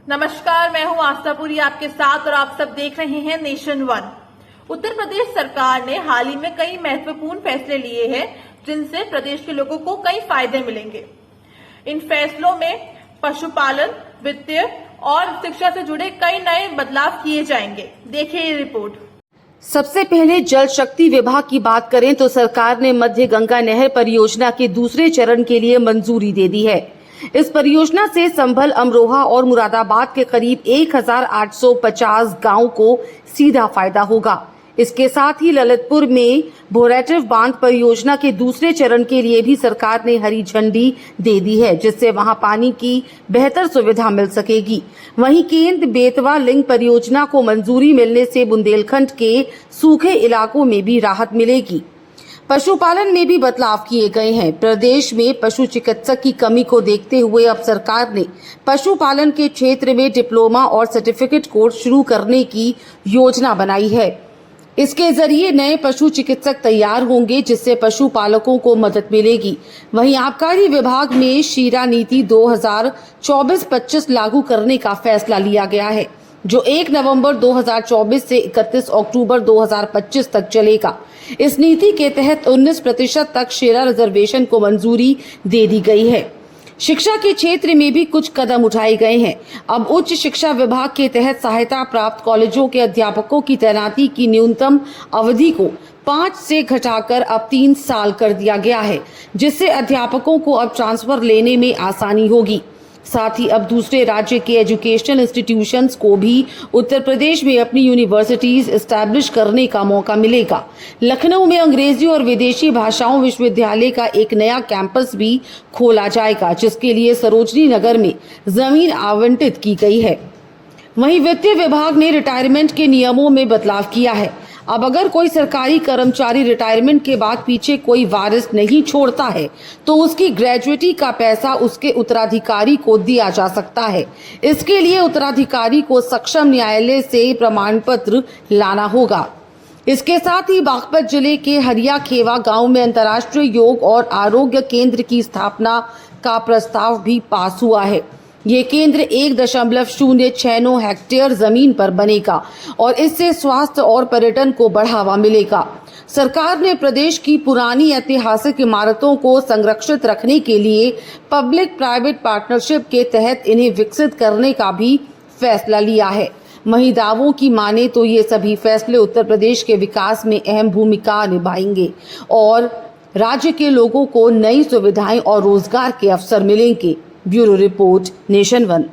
नमस्कार, मैं हूं आस्थापुरी आपके साथ और आप सब देख रहे हैं नेशन वन। उत्तर प्रदेश सरकार ने हाल ही में कई महत्वपूर्ण फैसले लिए हैं जिनसे प्रदेश के लोगों को कई फायदे मिलेंगे। इन फैसलों में पशुपालन, वित्तीय और शिक्षा से जुड़े कई नए बदलाव किए जाएंगे। देखिए ये रिपोर्ट। सबसे पहले जल शक्ति विभाग की बात करें तो सरकार ने मध्य गंगा नहर परियोजना के दूसरे चरण के लिए मंजूरी दे दी है। इस परियोजना से संभल, अमरोहा और मुरादाबाद के करीब 1850 गांव को सीधा फायदा होगा। इसके साथ ही ललितपुर में बोरेटिव बांध परियोजना के दूसरे चरण के लिए भी सरकार ने हरी झंडी दे दी है, जिससे वहां पानी की बेहतर सुविधा मिल सकेगी। वहीं केंद्र बेतवा लिंक परियोजना को मंजूरी मिलने से बुंदेलखंड के सूखे इलाकों में भी राहत मिलेगी। पशुपालन में भी बदलाव किए गए हैं। प्रदेश में पशु चिकित्सक की कमी को देखते हुए अब सरकार ने पशुपालन के क्षेत्र में डिप्लोमा और सर्टिफिकेट कोर्स शुरू करने की योजना बनाई है। इसके जरिए नए पशु चिकित्सक तैयार होंगे, जिससे पशुपालकों को मदद मिलेगी। वहीं आबकारी विभाग में शीरा नीति 2024-25 लागू करने का फैसला लिया गया है, जो 1 नवंबर 2024 से 31 अक्टूबर 2025 तक चलेगा। इस नीति के तहत 19% तक शेरा रिजर्वेशन को मंजूरी दे दी गई है। शिक्षा के क्षेत्र में भी कुछ कदम उठाए गए हैं। अब उच्च शिक्षा विभाग के तहत सहायता प्राप्त कॉलेजों के अध्यापकों की तैनाती की न्यूनतम अवधि को 5 से घटाकर अब 3 साल कर दिया गया है, जिससे अध्यापकों को अब ट्रांसफर लेने में आसानी होगी। साथ ही अब दूसरे राज्य के एजुकेशनल इंस्टीट्यूशंस को भी उत्तर प्रदेश में अपनी यूनिवर्सिटीज एस्टैब्लिश करने का मौका मिलेगा। लखनऊ में अंग्रेजी और विदेशी भाषाओं विश्वविद्यालय का एक नया कैंपस भी खोला जाएगा, जिसके लिए सरोजनी नगर में जमीन आवंटित की गई है। वहीं वित्तीय विभाग ने रिटायरमेंट के नियमों में बदलाव किया है। अब अगर कोई सरकारी कर्मचारी रिटायरमेंट के बाद पीछे कोई वारिस नहीं छोड़ता है तो उसकी ग्रेजुएटी का पैसा उसके उत्तराधिकारी को दिया जा सकता है। इसके लिए उत्तराधिकारी को सक्षम न्यायालय से प्रमाण पत्र लाना होगा। इसके साथ ही बागपत जिले के हरिया खेवा गांव में अंतर्राष्ट्रीय योग और आरोग्य केंद्र की स्थापना का प्रस्ताव भी पास हुआ है। ये केंद्र 1.069 हेक्टेयर जमीन पर बनेगा और इससे स्वास्थ्य और पर्यटन को बढ़ावा मिलेगा। सरकार ने प्रदेश की पुरानी ऐतिहासिक इमारतों को संरक्षित रखने के लिए पब्लिक प्राइवेट पार्टनरशिप के तहत इन्हें विकसित करने का भी फैसला लिया है। वहीं दावों की माने तो ये सभी फैसले उत्तर प्रदेश के विकास में अहम भूमिका निभाएंगे और राज्य के लोगों को नई सुविधाएं और रोजगार के अवसर मिलेंगे। Bureau report, nation one.